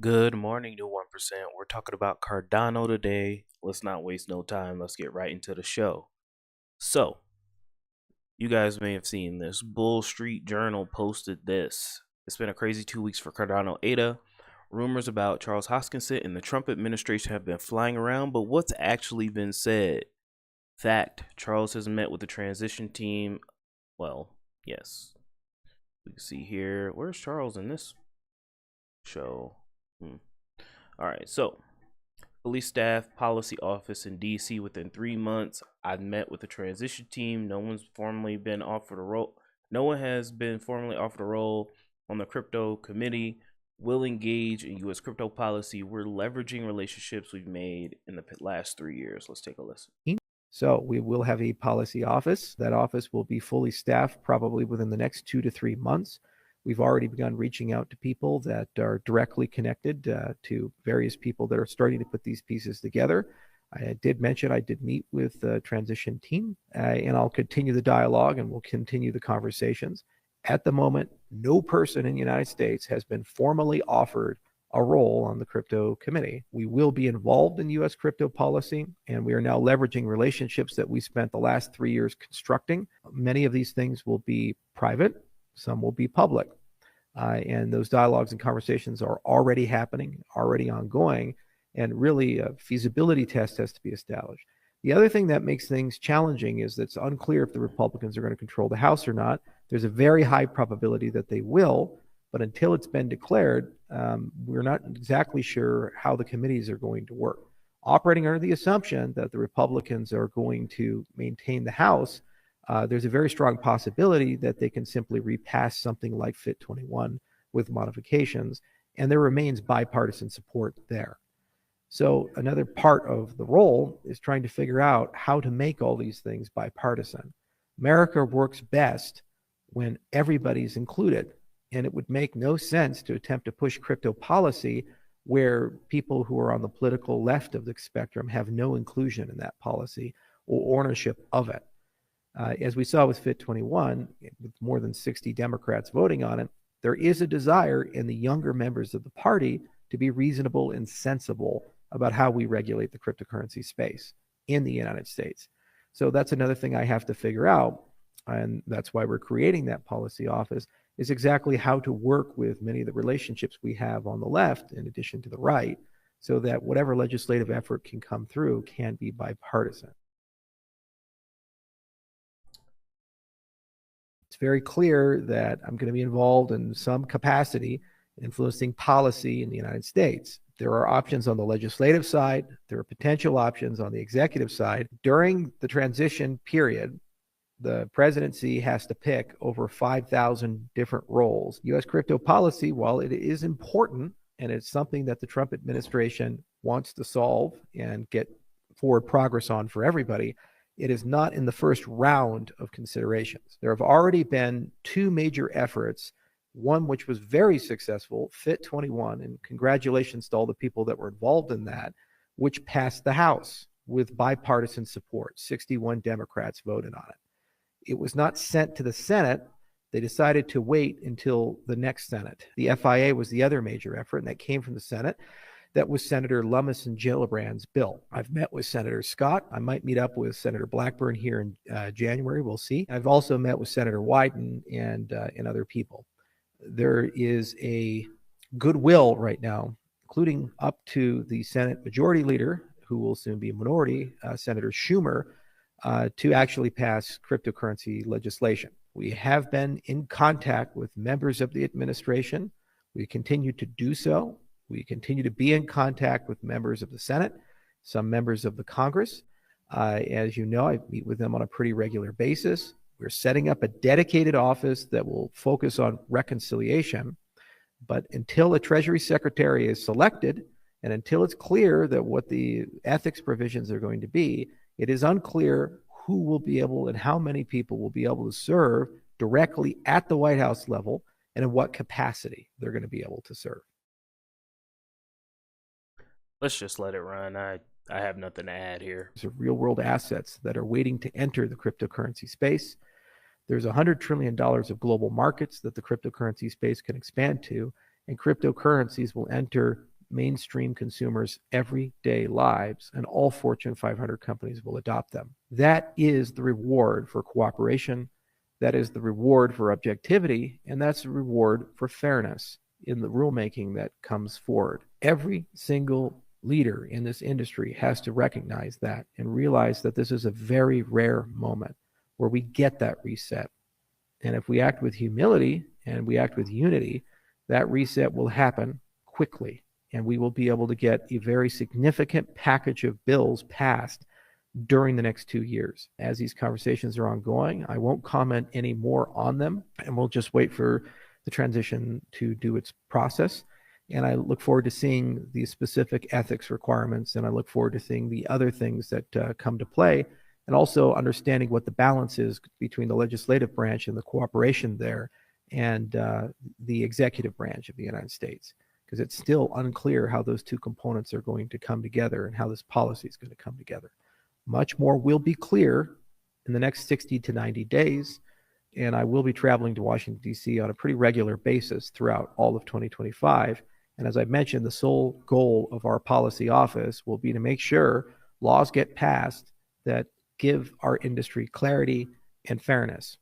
Good morning, New 1%. We're talking about Cardano today. Let's not waste no time. Let's get right into the show. So, you guys may have seen this. Bull Street Journal posted this. It's been a crazy 2 weeks for Cardano ADA. Rumors about Charles Hoskinson and the Trump administration have been flying around, but what's actually been said? Fact, Charles has met with the transition team. Well, yes. We can see here. Where's Charles in this show? All right, so police staff policy office in DC within 3 months. I've met with the transition team. No one has been offered a role on the crypto committee. Will engage in U.S. crypto policy. We're leveraging relationships we've made in the last 3 years. Let's take a listen. So we will have a policy office. That office will be fully staffed probably within the next 2 to 3 months. We've already begun reaching out to people that are directly connected to various people that are starting to put these pieces together. I did mention I did meet with the transition team, and I'll continue the dialogue and we'll continue the conversations. At the moment, no person in the United States has been formally offered a role on the crypto committee. We will be involved in U.S. crypto policy, and we are now leveraging relationships that we spent the last 3 years constructing. Many of these things will be private, some will be public. And those dialogues and conversations are already happening, already ongoing, and really a feasibility test has to be established. The other thing that makes things challenging is that it's unclear if the Republicans are going to control the House or not. There's a very high probability that they will, but until it's been declared, we're not exactly sure how the committees are going to work. Operating under the assumption that the Republicans are going to maintain the House, there's a very strong possibility that they can simply repass something like FIT 21 with modifications, and there remains bipartisan support there. So another part of the role is trying to figure out how to make all these things bipartisan. America works best when everybody's included, and it would make no sense to attempt to push crypto policy where people who are on the political left of the spectrum have no inclusion in that policy or ownership of it. As we saw with FIT 21, with more than 60 Democrats voting on it, there is a desire in the younger members of the party to be reasonable and sensible about how we regulate the cryptocurrency space in the United States. So that's another thing I have to figure out, and that's why we're creating that policy office, is exactly how to work with many of the relationships we have on the left in addition to the right, so that whatever legislative effort can come through can be bipartisan. It's very clear that I'm going to be involved in some capacity influencing policy in the United States. There are options on the legislative side. There are potential options on the executive side. During the transition period, the presidency has to pick over 5,000 different roles. U.S. crypto policy, while it is important and it's something that the Trump administration wants to solve and get forward progress on for everybody, it is not in the first round of considerations. There have already been two major efforts, one which was very successful, FIT 21, and congratulations to all the people that were involved in that, which passed the House with bipartisan support. 61 Democrats voted on it. It was not sent to the Senate. They decided to wait until the next Senate. The FIA was the other major effort, and that came from the Senate. That was Senator Lummis and Gillibrand's bill. I've met with Senator Scott. I might meet up with Senator Blackburn here in January. We'll see. I've also met with Senator Wyden and other people. There is a goodwill right now, including up to the Senate Majority Leader, who will soon be a minority, Senator Schumer, to actually pass cryptocurrency legislation. We have been in contact with members of the administration. We continue to do so. We continue to be in contact with members of the Senate, some members of the Congress. As you know, I meet with them on a pretty regular basis. We're setting up a dedicated office that will focus on reconciliation. But until a Treasury Secretary is selected, and until it's clear that what the ethics provisions are going to be, it is unclear who will be able and how many people will be able to serve directly at the White House level and in what capacity they're going to be able to serve. Let's just let it run. I have nothing to add here. There's real world assets that are waiting to enter the cryptocurrency space. There's $100 trillion of global markets that the cryptocurrency space can expand to, and cryptocurrencies will enter mainstream consumers' everyday lives, and all Fortune 500 companies will adopt them. That is the reward for cooperation. That is the reward for objectivity, and that's the reward for fairness in the rulemaking that comes forward. Every single leader in this industry has to recognize that and realize that this is a very rare moment where we get that reset. And if we act with humility and we act with unity, that reset will happen quickly, and we will be able to get a very significant package of bills passed during the next 2 years. As these conversations are ongoing, I won't comment any more on them, and we'll just wait for the transition to do its process. And I look forward to seeing the specific ethics requirements, and I look forward to seeing the other things that come to play, and also understanding what the balance is between the legislative branch and the cooperation there and the executive branch of the United States, because it's still unclear how those two components are going to come together and how this policy is going to come together. Much more will be clear in the next 60 to 90 days, and I will be traveling to Washington, D.C. on a pretty regular basis throughout all of 2025. And as I mentioned, the sole goal of our policy office will be to make sure laws get passed that give our industry clarity and fairness.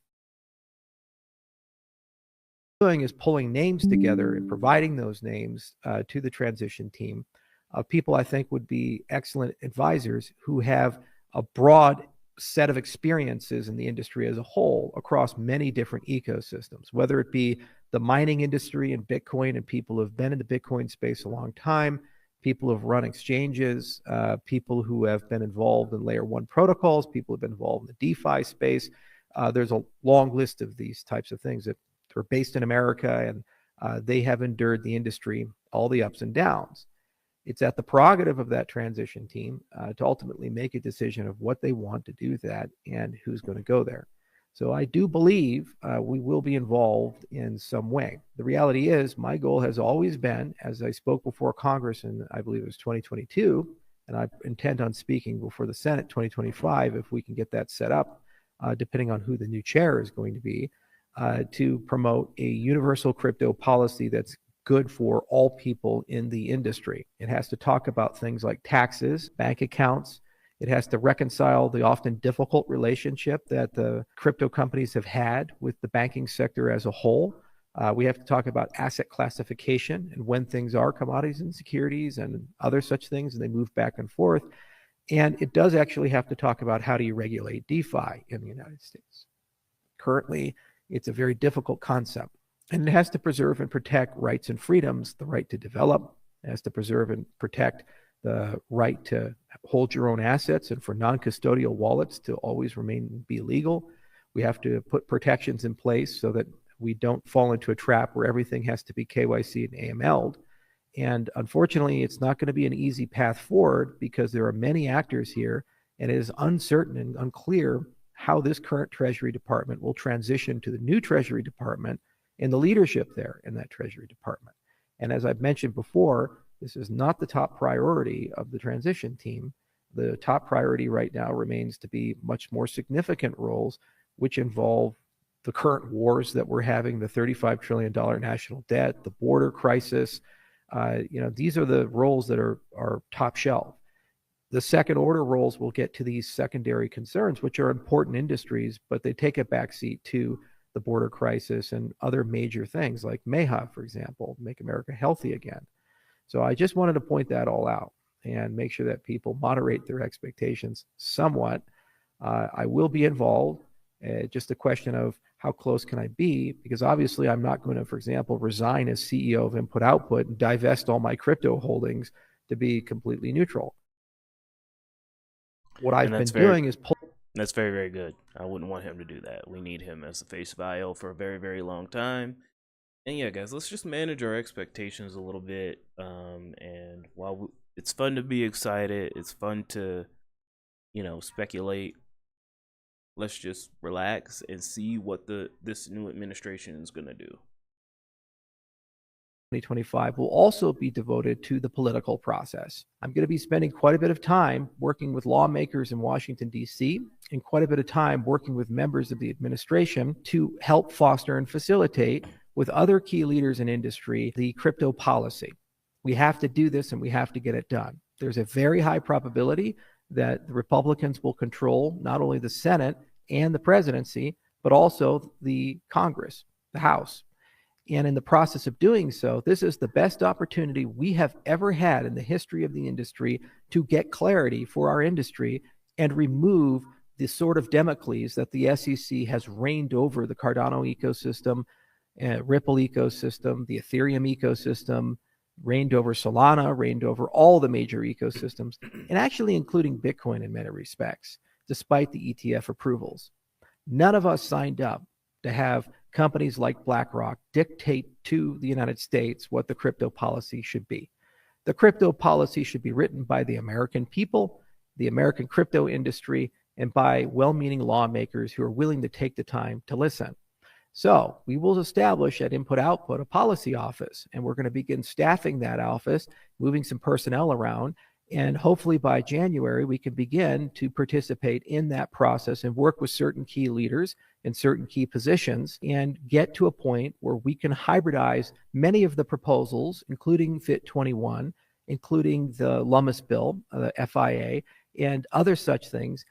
What we're doing is pulling names together and providing those names to the transition team of people I think would be excellent advisors who have a broad set of experiences in the industry as a whole across many different ecosystems, whether it be the mining industry and Bitcoin and people who have been in the Bitcoin space a long time, people who have run exchanges, people who have been involved in layer one protocols, people who have been involved in the DeFi space. There's a long list of these types of things that are based in America, and they have endured the industry, all the ups and downs. It's at the prerogative of that transition team to ultimately make a decision of what they want to do that and who's going to go there. So I do believe we will be involved in some way. The reality is my goal has always been, as I spoke before Congress in, I believe it was 2022, and I intend on speaking before the Senate 2025 if we can get that set up, depending on who the new chair is going to be, to promote a universal crypto policy that's good for all people in the industry. It has to talk about things like taxes, bank accounts. It has to reconcile the often difficult relationship that the crypto companies have had with the banking sector as a whole. We have to talk about asset classification and when things are commodities and securities and other such things, and they move back and forth. And it does actually have to talk about how do you regulate DeFi in the United States. Currently, it's a very difficult concept. And it has to preserve and protect rights and freedoms, the right to develop. It has to preserve and protect the right to hold your own assets and for non-custodial wallets to always be legal. We have to put protections in place so that we don't fall into a trap where everything has to be KYC and AML'd. And unfortunately, it's not going to be an easy path forward because there are many actors here, and it is uncertain and unclear how this current Treasury Department will transition to the new Treasury Department and the leadership there in that Treasury Department. And as I've mentioned before, this is not the top priority of the transition team. The top priority right now remains to be much more significant roles, which involve the current wars that we're having, the $35 trillion national debt, the border crisis. These are the roles that are top shelf. The second order roles will get to these secondary concerns, which are important industries, but they take a backseat to the border crisis and other major things like MAHA, for example, Make America Healthy Again. So I just wanted to point that all out and make sure that people moderate their expectations somewhat. I will be involved. Just a question of how close can I be? Because obviously I'm not going to, for example, resign as CEO of Input Output and divest all my crypto holdings to be completely neutral. What I've been doing is That's very, very good. I wouldn't want him to do that. We need him as the face of IO for a very, very long time. And yeah, guys, let's just manage our expectations a little bit. And while it's fun to be excited, it's fun to, speculate. Let's just relax and see what this new administration is going to do. 2025 will also be devoted to the political process. I'm going to be spending quite a bit of time working with lawmakers in Washington, D.C., and quite a bit of time working with members of the administration to help foster and facilitate with other key leaders in industry the crypto policy. We have to do this and we have to get it done. There's a very high probability that the Republicans will control not only the Senate and the presidency, but also the Congress, the House. And in the process of doing so, this is the best opportunity we have ever had in the history of the industry to get clarity for our industry and remove the sword of Damocles that the SEC has reigned over the Cardano ecosystem, Ripple ecosystem, the Ethereum ecosystem, reigned over Solana, reigned over all the major ecosystems, and actually including Bitcoin in many respects, despite the ETF approvals. None of us signed up to have companies like BlackRock dictate to the United States what the crypto policy should be. The crypto policy should be written by the American people, the American crypto industry, and by well-meaning lawmakers who are willing to take the time to listen. So we will establish at Input Output a policy office, and we're going to begin staffing that office, moving some personnel around, and hopefully by January, we can begin to participate in that process and work with certain key leaders in certain key positions and get to a point where we can hybridize many of the proposals, including FIT 21, including the Lummis bill, the FIA, and other such things,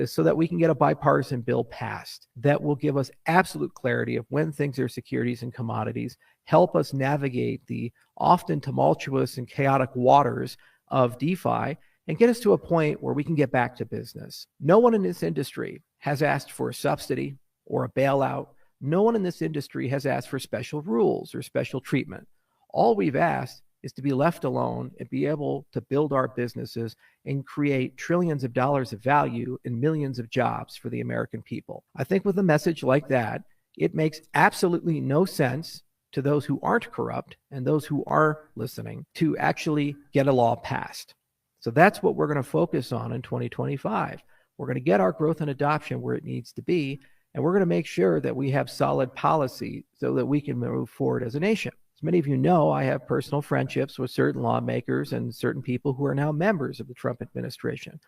so that we can get a bipartisan bill passed that will give us absolute clarity of when things are securities and commodities, help us navigate the often tumultuous and chaotic waters of DeFi, and get us to a point where we can get back to business. No one in this industry has asked for a subsidy or a bailout. No one in this industry has asked for special rules or special treatment. All we've asked is to be left alone and be able to build our businesses and create trillions of dollars of value and millions of jobs for the American people. I think with a message like that, it makes absolutely no sense to those who aren't corrupt and those who are listening to actually get a law passed. So that's what we're going to focus on in 2025. We're going to get our growth and adoption where it needs to be, and we're going to make sure that we have solid policy so that we can move forward as a nation. As many of you know, I have personal friendships with certain lawmakers and certain people who are now members of the Trump administration.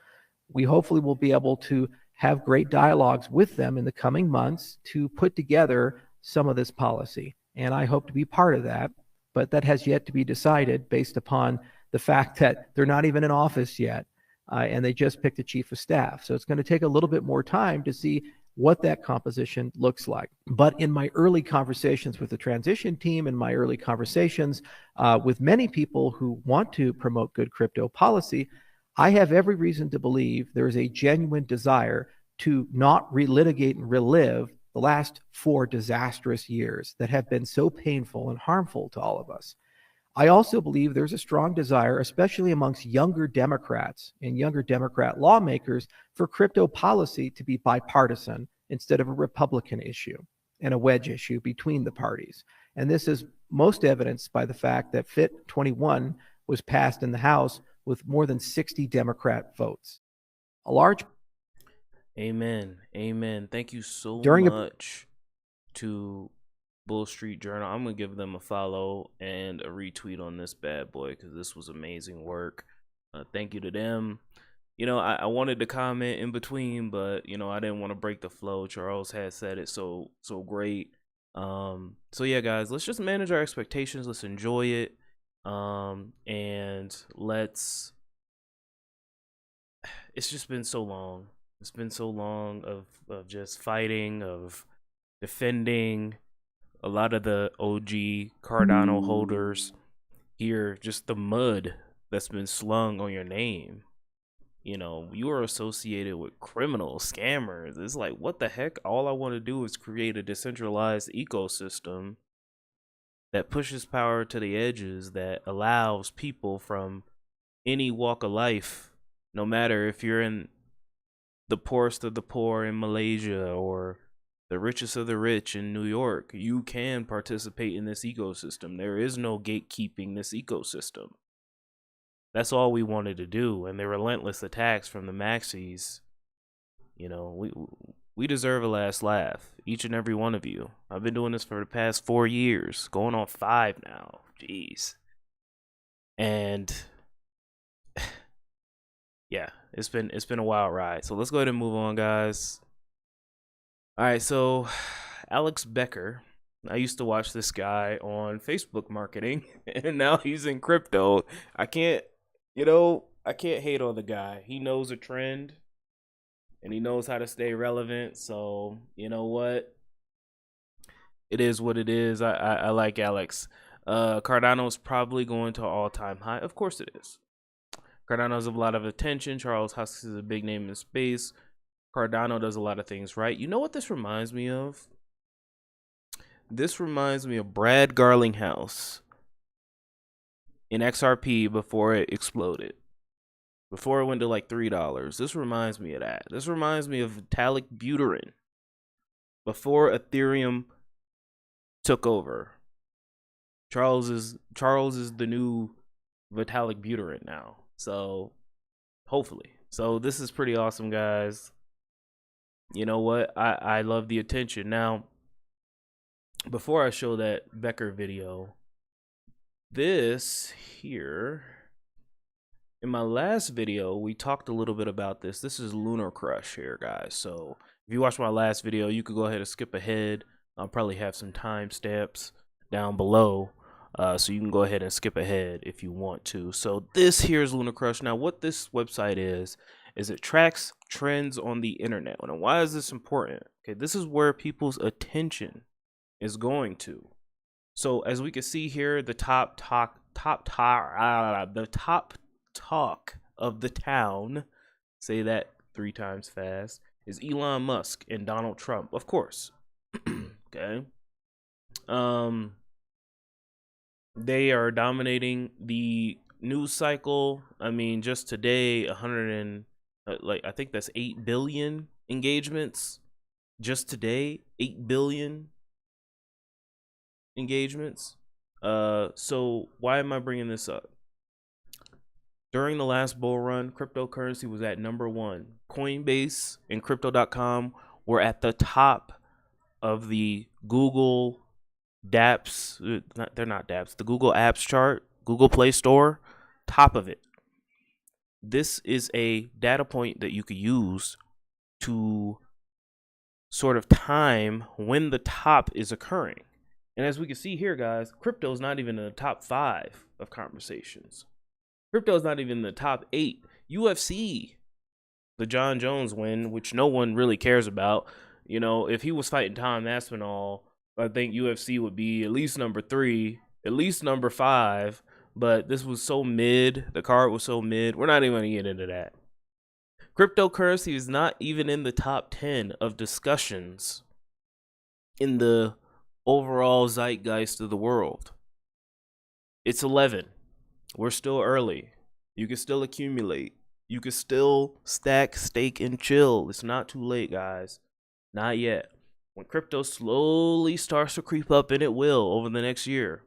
We hopefully will be able to have great dialogues with them in the coming months to put together some of this policy. And I hope to be part of that, but that has yet to be decided based upon the fact that they're not even in office yet, and they just picked a chief of staff. So it's going to take a little bit more time to see what that composition looks like. But in my early conversations with the transition team and my early conversations with many people who want to promote good crypto policy, I have every reason to believe there is a genuine desire to not relitigate and relive the last 4 disastrous years that have been so painful and harmful to all of us. I also believe there's a strong desire, especially amongst younger Democrats and younger Democrat lawmakers, for crypto policy to be bipartisan instead of a Republican issue and a wedge issue between the parties. And this is most evidenced by the fact that FIT 21 was passed in the House with more than 60 Democrat votes. A large Amen. Amen. Thank you so much to Bull Street Journal. I'm going to give them a follow and a retweet on this bad boy because this was amazing work. Thank you to them. You know, I wanted to comment in between, but, you know, I didn't want to break the flow. Charles had said it so great. So, yeah, guys, let's just manage our expectations. Let's enjoy it. And let's... It's just been so long. It's been so long of just fighting, of defending. A lot of the OG Cardano holders hear just the mud that's been slung on your name. You know, you are associated with criminals, scammers. It's like, what the heck? All I want to do is create a decentralized ecosystem that pushes power to the edges, that allows people from any walk of life, no matter if you're in the poorest of the poor in Malaysia or the richest of the rich in New York, you can participate in this ecosystem. There is no gatekeeping this ecosystem. That's all we wanted to do. And the relentless attacks from the maxis, you know, we deserve a last laugh, each and every one of you. I've been doing this for the past 4 years, going on 5 now. Jeez. And yeah, it's been a wild ride. So let's go ahead and move on, guys. All right, so Alex Becker, I used to watch this guy on Facebook marketing, and now he's in crypto. I can't, I can't hate on the guy. He knows a trend, and he knows how to stay relevant. So you know what? It is what it is. I like Alex. Cardano's probably going to all time high. Of course it is. Cardano has a lot of attention. Charles Husks is a big name in space. Cardano does a lot of things right. You know what this reminds me of? This reminds me of Brad Garlinghouse in XRP before it exploded. Before it went to like $3. This reminds me of that. This reminds me of Vitalik Buterin before Ethereum took over. Charles is the new Vitalik Buterin now. So hopefully. So this is pretty awesome, guys. You know what? I love the attention. Now, before I show that Becker video, this here, in my last video, we talked a little bit about this. This is Lunar Crush here, guys. So if you watched my last video, you could go ahead and skip ahead. I'll probably have some timestamps down below. So you can go ahead and skip ahead if you want to. So this here is Lunar Crush. Now, what this website is it tracks trends on the internet. Now, why is this important? Okay, this is where people's attention is going to. So as we can see here, the top talk of the town, say that 3 times fast, is Elon Musk and Donald Trump, of course. Okay. They are dominating the news cycle. I mean, just today, I think that's 8 billion engagements. Just today, 8 billion engagements. So why am I bringing this up? During the last bull run, cryptocurrency was at number 1. Coinbase and Crypto.com were at the top of the Google dApps. They're not dApps. The Google Apps chart, Google Play Store, top of it. This is a data point that you could use to sort of time when the top is occurring. And as we can see here, guys, crypto is not even in the top 5 of conversations. Crypto is not even in the top 8. UFC, the John Jones win, which no one really cares about. You know, if he was fighting Tom Aspinall, I think UFC would be at least number 3, at least number 5. But this was so mid. The card was so mid. We're not even going to get into that. Cryptocurrency is not even in the top 10 of discussions in the overall zeitgeist of the world. It's 11. We're still early. You can still accumulate. You can still stack, stake, and chill. It's not too late, guys. Not yet. When crypto slowly starts to creep up, and it will over the next year,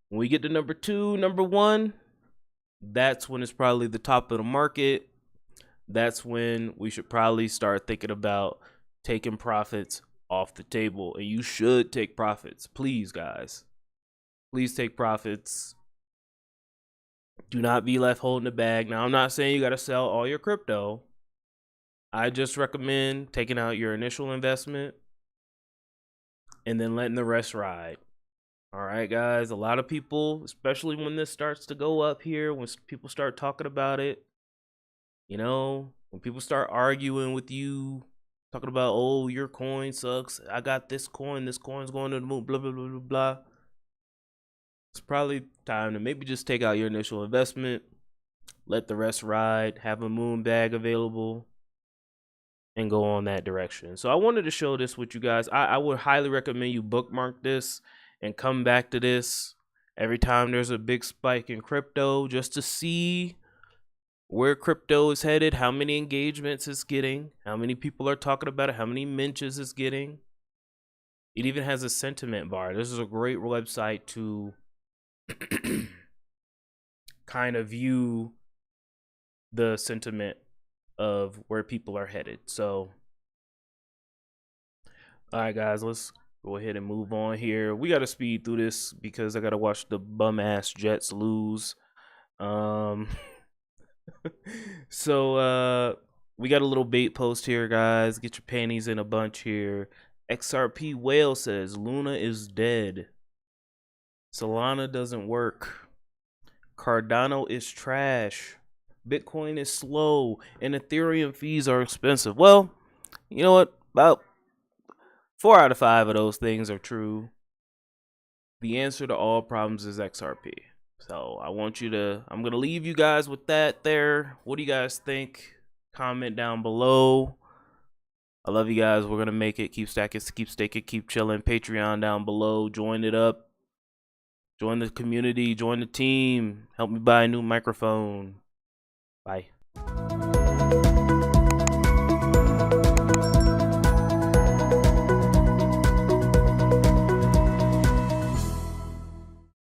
when we get to number 2, number 1, that's when it's probably the top of the market. That's when we should probably start thinking about taking profits off the table. And you should take profits. Please, guys. Please take profits. Do not be left holding the bag. Now, I'm not saying you got to sell all your crypto. I just recommend taking out your initial investment and then letting the rest ride. All right, guys. A lot of people, especially when this starts to go up here, when people start talking about it, you know, when people start arguing with you, talking about, oh, your coin sucks, I got this coin's going to the moon, blah, blah, blah, blah, blah. It's probably time to maybe just take out your initial investment, let the rest ride, have a moon bag available, and go on that direction. So I wanted to show this with you guys. I would highly recommend you bookmark this and come back to this every time there's a big spike in crypto, just to see where crypto is headed, how many engagements it's getting, how many people are talking about it, how many mentions it's getting. It even has a sentiment bar. This is a great website to kind of view the sentiment of where people are headed. So, all right, guys, let's go ahead and move on here. We got to speed through this because I got to watch the bum ass Jets lose. So we got a little bait post here, guys. Get your panties in a bunch here. XRP Whale says Luna is dead. Solana doesn't work. Cardano is trash. Bitcoin is slow. And Ethereum fees are expensive. Well, you know what? About 4 out of 5 of those things are true. The answer to all problems is XRP. So I'm going to leave you guys with that there. What do you guys think? Comment down below. I love you guys. We're going to make it. Keep stacking, keep staking, keep chilling. Patreon down below. Join it up. Join the community. Join the team. Help me buy a new microphone. Bye.